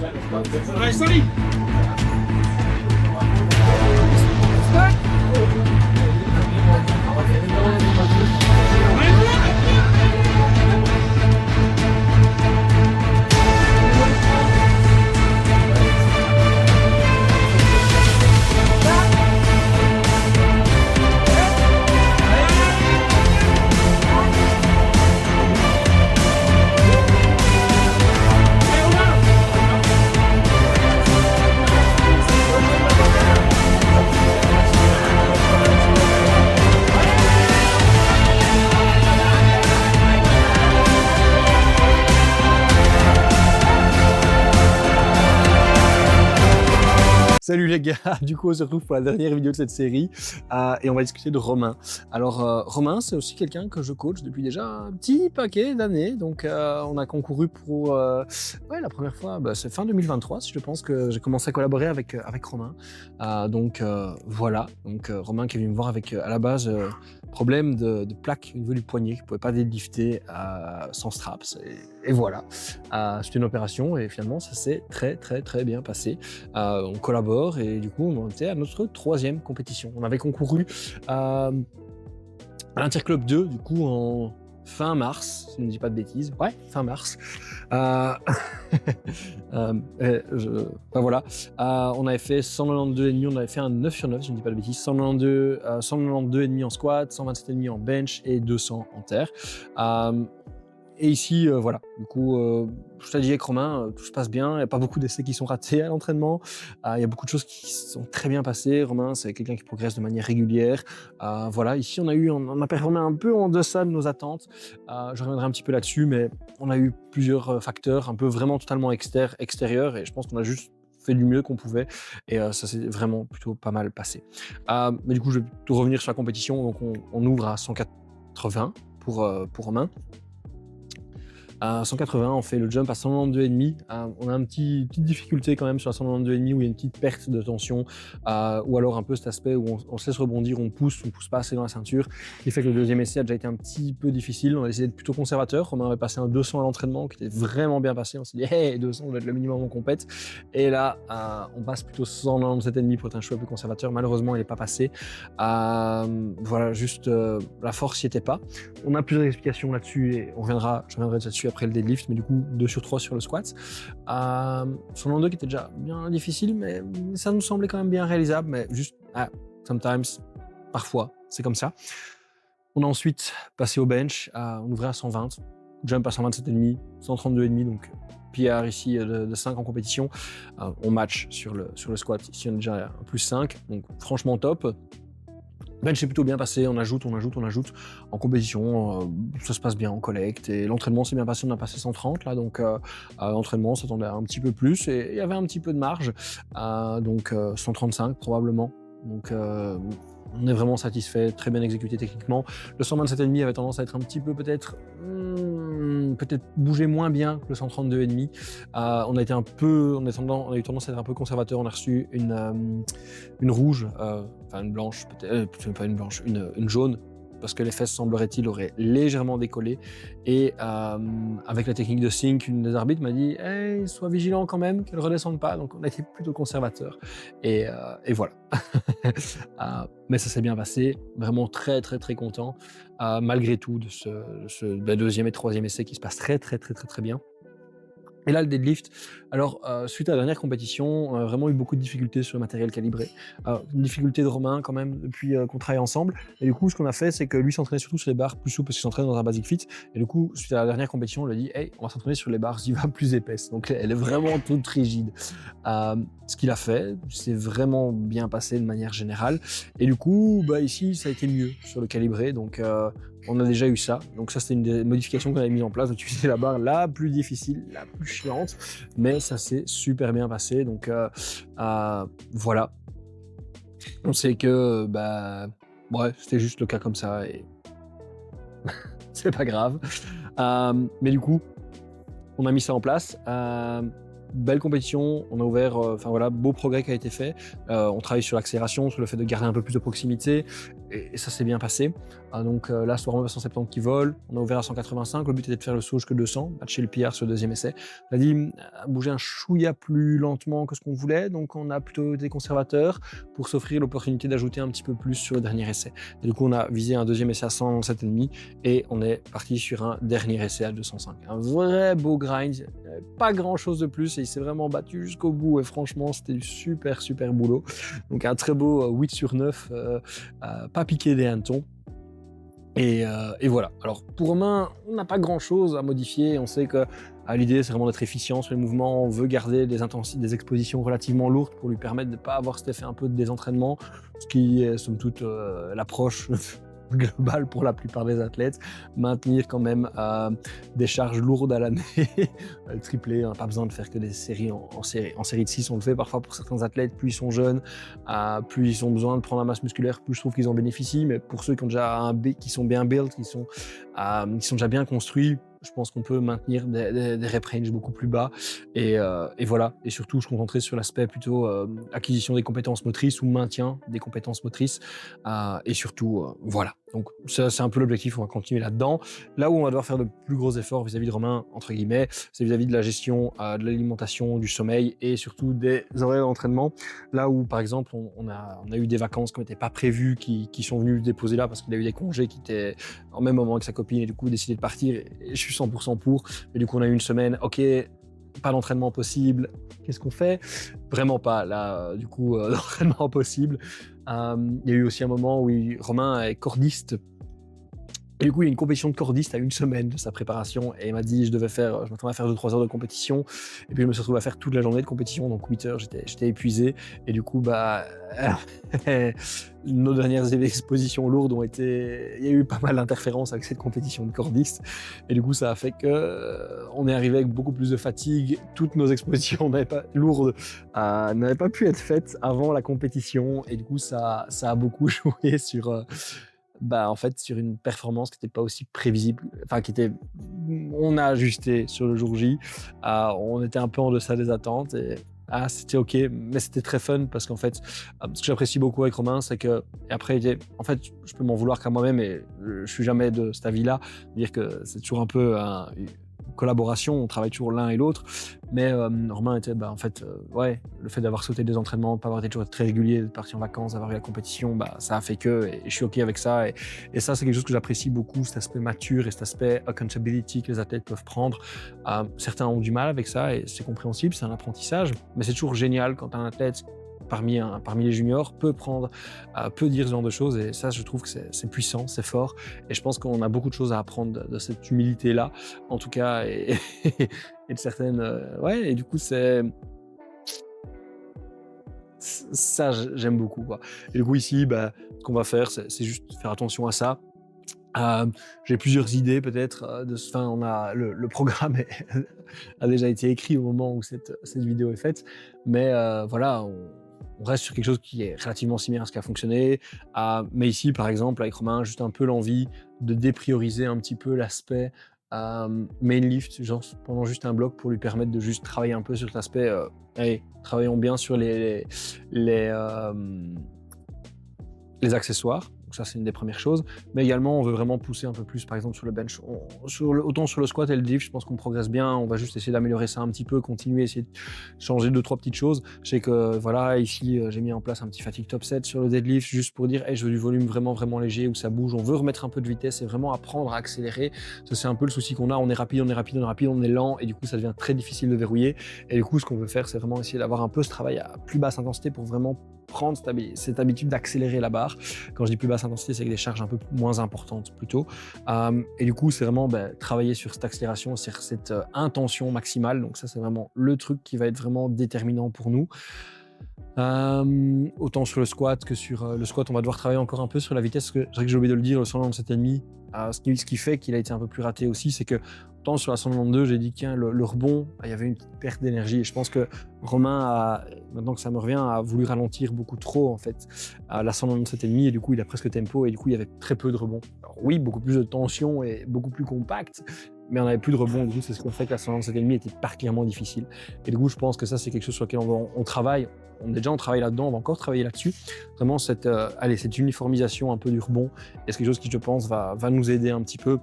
Allez, Sally. Salut les gars, du coup on se retrouve pour la dernière vidéo de cette série et on va discuter de Romain. Alors Romain, c'est aussi quelqu'un que je coach depuis déjà un petit paquet d'années, donc on a concouru pour la première fois, c'est fin 2023, je pense que j'ai commencé à collaborer avec Romain. Voilà, Romain qui est venu me voir avec à la base problème de plaque au niveau du poignet, qui ne pouvait pas deadlifter sans straps et voilà. C'était une opération et finalement ça s'est très bien passé. On collabore et du coup on était à notre 3e compétition. On avait concouru à l'Interclub 2 du coup en fin mars, si je ne dis pas de bêtises. Ouais, fin mars. Voilà. On avait fait 192,5, on avait fait un 9 sur 9, si je ne dis pas de bêtises. 192,5 en squat, 127,5 en bench et 200 en terre. Et ici, voilà, du coup, je t'ai dit avec Romain, tout se passe bien, il n'y a pas beaucoup d'essais qui sont ratés à l'entraînement, il y a beaucoup de choses qui sont très bien passées. Romain, c'est quelqu'un qui progresse de manière régulière. Voilà, ici, on a performé un peu en deçà de nos attentes. Je reviendrai un petit peu là-dessus, mais on a eu plusieurs facteurs, un peu vraiment totalement extérieurs, et je pense qu'on a juste fait du mieux qu'on pouvait, et ça s'est vraiment plutôt pas mal passé. Mais du coup, je vais tout revenir sur la compétition, donc on ouvre à 180 pour Romain. À 180, on fait le jump à 192,5. On a une petite difficulté quand même sur la 192,5 où il y a une petite perte de tension, ou alors un peu cet aspect où on se laisse rebondir, on pousse pas assez dans la ceinture, qui fait que le deuxième essai a déjà été un petit peu difficile. On a essayé d'être plutôt conservateur. On avait passé un 200 à l'entraînement qui était vraiment bien passé. On s'est dit, hey, 200 doit être le minimum en compète. Et là, on passe plutôt 197,5 pour être un choix plus conservateur. Malheureusement, il n'est pas passé. Voilà, juste la force n'y était pas. On a plusieurs explications là-dessus et je reviendrai là-dessus après le deadlift, mais du coup 2 sur 3 sur le squat. Son landau qui était déjà bien difficile, mais ça nous semblait quand même bien réalisable, mais juste sometimes, parfois, c'est comme ça. On a ensuite passé au bench, on ouvrait à 120, jump à 127,5, 132,5, donc PR ici de 5 en compétition. On match sur le squat, ici on est déjà à plus 5, donc franchement top. Bench est plutôt bien passé, on ajoute. En compétition, ça se passe bien en collecte et l'entraînement s'est bien passé, on a passé 130 là, donc l'entraînement s'attendait à un petit peu plus et il y avait un petit peu de marge, donc 135 probablement. Donc on est vraiment satisfait, très bien exécuté techniquement. Le 127,5 avait tendance à être un petit peu peut-être bouger moins bien que le 132,5. On a eu tendance à être un peu conservateur. On a reçu une rouge, une blanche, peut-être pas une blanche, une jaune, parce que les fesses, semblerait-il, auraient légèrement décollé. Et avec la technique de sync, une des arbitres m'a dit hey, sois vigilant quand même, qu'elle ne redescende pas. Donc on a été plutôt conservateur. Et voilà. Mais ça s'est bien passé, vraiment très content, malgré tout de ce deuxième et troisième essai qui se passe très bien. Et là, le deadlift, alors suite à la dernière compétition, on a vraiment eu beaucoup de difficultés sur le matériel calibré. Une difficulté de Romain quand même depuis qu'on travaille ensemble. Et du coup, ce qu'on a fait, c'est que lui s'entraînait surtout sur les barres plus souples parce qu'il s'entraîne dans un basic fit. Et du coup, suite à la dernière compétition, on lui a dit hey, on va s'entraîner sur les barres Ziva plus épaisses. Donc elle est vraiment toute rigide. Ce qu'il a fait, c'est vraiment bien passé de manière générale. Et du coup, ici, ça a été mieux sur le calibré. Donc on a déjà eu ça. Donc ça, c'était une des modifications qu'on avait mises en place, d'utiliser la barre la plus difficile, la plus chiante. Mais ça s'est super bien passé. Donc voilà. On sait que c'était juste le cas comme ça et c'est pas grave. Mais du coup, on a mis ça en place. Belle compétition, on a ouvert, beau progrès qui a été fait. On travaille sur l'accélération, sur le fait de garder un peu plus de proximité. et ça s'est bien passé. Donc là, c'est vraiment 170 qui vole. On a ouvert à 185. Le but était de faire le saut jusque 200, batcher le PR sur le deuxième essai. On a dit bouger un chouïa plus lentement que ce qu'on voulait, donc on a plutôt été conservateur pour s'offrir l'opportunité d'ajouter un petit peu plus sur le dernier essai. Et du coup, on a visé un deuxième essai à 107,5 et on est parti sur un dernier essai à 205. Un vrai beau grind, pas grand chose de plus et il s'est vraiment battu jusqu'au bout et franchement, c'était du super boulot. Donc un très beau 8 sur 9, pas piqué des hannetons. Et voilà. Alors pour Romain, on n'a pas grand chose à modifier. On sait que l'idée c'est vraiment d'être efficient sur les mouvements. On veut garder des expositions relativement lourdes pour lui permettre de ne pas avoir cet effet un peu de désentraînement, ce qui est somme toute l'approche globale pour la plupart des athlètes. Maintenir quand même des charges lourdes à l'année, triplé, pas besoin de faire que des séries en série de 6, on le fait parfois pour certains athlètes, plus ils sont jeunes, plus ils ont besoin de prendre la masse musculaire, plus je trouve qu'ils en bénéficient, mais pour ceux qui ont déjà qui sont bien build, qui sont déjà bien construits, je pense qu'on peut maintenir des rep range beaucoup plus bas et voilà, et surtout se concentrer sur l'aspect plutôt acquisition des compétences motrices ou maintien des compétences motrices et surtout voilà. Donc ça, c'est un peu l'objectif, on va continuer là-dedans. Là où on va devoir faire de plus gros efforts vis-à-vis de Romain, entre guillemets, c'est vis-à-vis de la gestion de l'alimentation, du sommeil et surtout des horaires d'entraînement. Là où, par exemple, on a eu des vacances qui n'étaient pas prévues, qui sont venues se déposer là parce qu'il a eu des congés qui étaient en même moment que sa copine et du coup décidé de partir. Et je suis 100% pour. Et du coup, on a eu une semaine, ok, pas d'entraînement possible, qu'est-ce qu'on fait? Vraiment pas, là, du coup, d'entraînement possible. Il y a eu aussi un moment où Romain est cordiste. Et du coup, il y a une compétition de cordiste à une semaine de sa préparation et il m'a dit je m'attendais à faire 2-3 heures de compétition et puis je me suis retrouvé à faire toute la journée de compétition, donc 8 heures, j'étais épuisé et du coup, nos dernières expositions lourdes il y a eu pas mal d'interférences avec cette compétition de cordiste et du coup, ça a fait que on est arrivé avec beaucoup plus de fatigue, toutes nos expositions lourdes n'avaient pas pu être faites avant la compétition et du coup, ça a beaucoup joué sur en fait, sur une performance qui n'était pas aussi prévisible, on a ajusté sur le jour J, on était un peu en deçà des attentes et c'était ok, mais c'était très fun parce qu'en fait, ce que j'apprécie beaucoup avec Romain, c'est que, et après, en fait, je peux m'en vouloir qu'à moi-même et je suis jamais de cet avis-là, dire que c'est toujours un peu une collaboration, on travaille toujours l'un et l'autre, mais Romain était, en fait, le fait d'avoir sauté des entraînements, de pas avoir été toujours très régulier, de partir en vacances, d'avoir eu la compétition, ça a fait et je suis ok avec ça, et ça, c'est quelque chose que j'apprécie beaucoup, cet aspect mature et cet aspect accountability que les athlètes peuvent prendre. Certains ont du mal avec ça, et c'est compréhensible, c'est un apprentissage, mais c'est toujours génial quand un athlète parmi les juniors peut dire ce genre de choses, et ça, je trouve que c'est puissant, c'est fort, et je pense qu'on a beaucoup de choses à apprendre de cette humilité-là, en tout cas, et de certaines... et du coup, ça, j'aime beaucoup, quoi. Et du coup, ici, ce qu'on va faire, c'est juste faire attention à ça. J'ai plusieurs idées, peut-être, le programme a déjà été écrit au moment où cette vidéo est faite, mais voilà, on reste sur quelque chose qui est relativement similaire à ce qui a fonctionné. Mais ici, par exemple, avec Romain, juste un peu l'envie de déprioriser un petit peu l'aspect main lift, genre pendant juste un bloc, pour lui permettre de juste travailler un peu sur cet aspect. Allez, travaillons bien sur les accessoires. Donc ça, c'est une des premières choses. Mais également, on veut vraiment pousser un peu plus, par exemple, sur le bench. Autant sur le squat et le deadlift, je pense qu'on progresse bien. On va juste essayer d'améliorer ça un petit peu, continuer, essayer de changer 2-3 petites choses. Je sais que, voilà, ici, j'ai mis en place un petit fatigue top set sur le deadlift, juste pour dire, hey, je veux du volume vraiment, vraiment léger, où ça bouge. On veut remettre un peu de vitesse et vraiment apprendre à accélérer. Ça, c'est un peu le souci qu'on a. On est rapide, on est lent, et du coup, ça devient très difficile de verrouiller. Et du coup, ce qu'on veut faire, c'est vraiment essayer d'avoir un peu ce travail à plus basse intensité pour vraiment prendre cette habitude d'accélérer la barre. Quand je dis plus basse intensité, c'est avec des charges un peu moins importantes plutôt. Et du coup, c'est vraiment travailler sur cette accélération, sur cette intention maximale. Donc ça, c'est vraiment le truc qui va être vraiment déterminant pour nous. Autant sur le squat que sur le squat, on va devoir travailler encore un peu sur la vitesse. C'est vrai que j'ai oublié de le dire, le 197,5, ce qui fait qu'il a été un peu plus raté aussi, c'est que tant sur la 192, j'ai dit tiens, le rebond, il y avait une perte d'énergie, et je pense que Romain, maintenant que ça me revient, a voulu ralentir beaucoup trop en fait à la 197,5, et du coup il a presque tempo, et du coup il y avait très peu de rebond. Alors oui, beaucoup plus de tension et beaucoup plus compact, mais on n'avait plus de rebond. Du coup, c'est ce qui a fait que la 127,5 était particulièrement difficile. Et du coup, je pense que ça, c'est quelque chose sur lequel on travaille. On travaille là-dedans, on va encore travailler là-dessus. Vraiment, cette uniformisation un peu du rebond, est quelque chose qui, je pense, va nous aider un petit peu.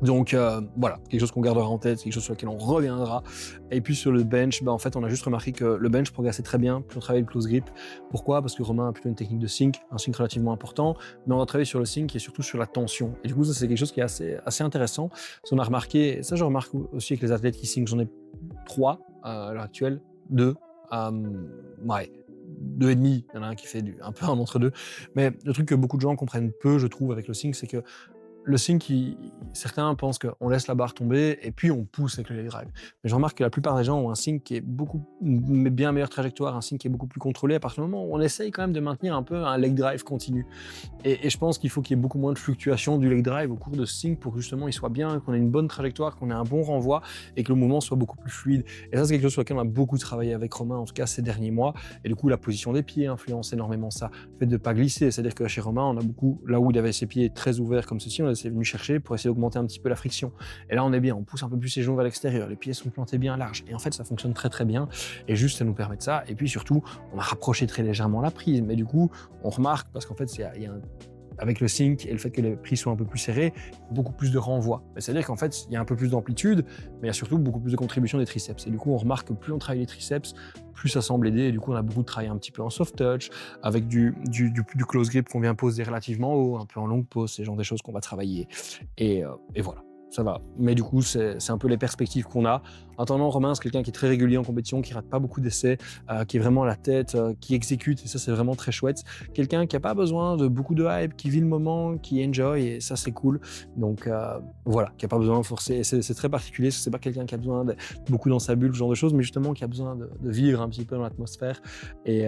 Donc voilà, quelque chose qu'on gardera en tête, quelque chose sur lequel on reviendra. Et puis sur le bench, en fait, on a juste remarqué que le bench progressait très bien, plus on travaillait le close grip. Pourquoi? Parce que Romain a plutôt une technique de sync, un sync relativement important, mais on a travaillé sur le sync et surtout sur la tension. Et du coup, ça, c'est quelque chose qui est assez intéressant. Parce qu'on a remarqué, et ça, je remarque aussi avec les athlètes qui sync, j'en ai 3 à l'heure actuelle, 2. Ouais. 2,5, il y en a un qui fait un peu un entre-deux. Mais le truc que beaucoup de gens comprennent peu, je trouve, avec le sync, c'est que le sync, certains pensent qu'on laisse la barre tomber et puis on pousse avec le leg drive. Mais je remarque que la plupart des gens ont un sync qui est bien meilleure trajectoire, un sync qui est beaucoup plus contrôlé à partir du moment où on essaye quand même de maintenir un peu un leg drive continu. Et je pense qu'il faut qu'il y ait beaucoup moins de fluctuations du leg drive au cours de ce sync pour que justement il soit bien, qu'on ait une bonne trajectoire, qu'on ait un bon renvoi et que le mouvement soit beaucoup plus fluide. Et ça, c'est quelque chose sur lequel on a beaucoup travaillé avec Romain, en tout cas ces derniers mois. Et du coup, la position des pieds influence énormément ça. Le fait de ne pas glisser, c'est-à-dire que chez Romain, on a beaucoup, là où il avait ses pieds très ouverts comme ceci, c'est venu chercher pour essayer d'augmenter un petit peu la friction. Et là, on est bien, on pousse un peu plus ses genoux vers l'extérieur, les pieds sont plantés bien larges. Et en fait, ça fonctionne très très bien. Et juste, ça nous permet de ça. Et puis surtout, on a rapproché très légèrement la prise. Mais du coup, on remarque, parce qu'en fait, avec le sync et le fait que les prises soient un peu plus serrées, beaucoup plus de renvoi. C'est-à-dire qu'en fait, il y a un peu plus d'amplitude, mais il y a surtout beaucoup plus de contribution des triceps. Et du coup, on remarque que plus on travaille les triceps, plus ça semble aider. Et du coup, on a beaucoup de travail un petit peu en soft touch, avec du close grip qu'on vient poser relativement haut, un peu en longue pause, c'est le genre des choses qu'on va travailler. Et voilà. Ça va. Mais du coup, c'est un peu les perspectives qu'on a. En attendant, Romain, c'est quelqu'un qui est très régulier en compétition, qui rate pas beaucoup d'essais, qui est vraiment à la tête, qui exécute, et ça, c'est vraiment très chouette. Quelqu'un qui a pas besoin de beaucoup de hype, qui vit le moment, qui enjoy, et ça, c'est cool. Donc, voilà, qui a pas besoin de forcer. C'est très particulier, parce que c'est pas quelqu'un qui a besoin de beaucoup dans sa bulle, ce genre de choses, mais justement qui a besoin de vivre un petit peu dans l'atmosphère. Et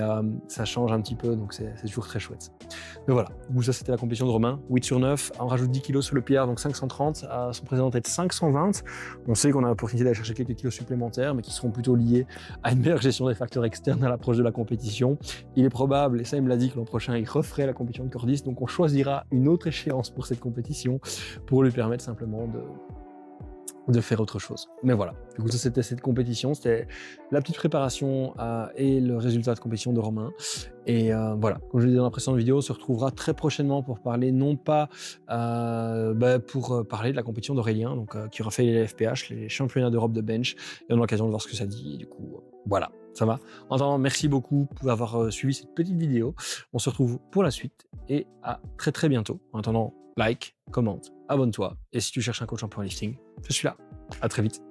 ça change un petit peu, donc c'est toujours très chouette. Mais voilà, donc ça, c'était la compétition de Romain. 8 sur 9, on rajoute 10 kilos sur le PR, donc 530, son président en tête 520. On sait qu'on a l'opportunité d'aller chercher quelques kilos supplémentaires, mais qui seront plutôt liés à une meilleure gestion des facteurs externes à l'approche de la compétition. Il est probable, et ça il me l'a dit, que l'an prochain il referait la compétition de cordiste, donc on choisira une autre échéance pour cette compétition pour lui permettre simplement de faire autre chose. Mais voilà, du coup ça c'était cette compétition, c'était la petite préparation et le résultat de compétition de Romain. Et voilà, comme je l'ai dit dans la précédente vidéo, on se retrouvera très prochainement pour parler, non pas pour parler de la compétition d'Aurélien, donc qui aura fait les FPH, les championnats d'Europe de bench, et on a l'occasion de voir ce que ça dit. Et du coup, voilà, ça va. En attendant, merci beaucoup pour avoir suivi cette petite vidéo. On se retrouve pour la suite et à très très bientôt. En attendant, like, commente, abonne-toi, et si tu cherches un coach en powerlifting, je suis là. À très vite.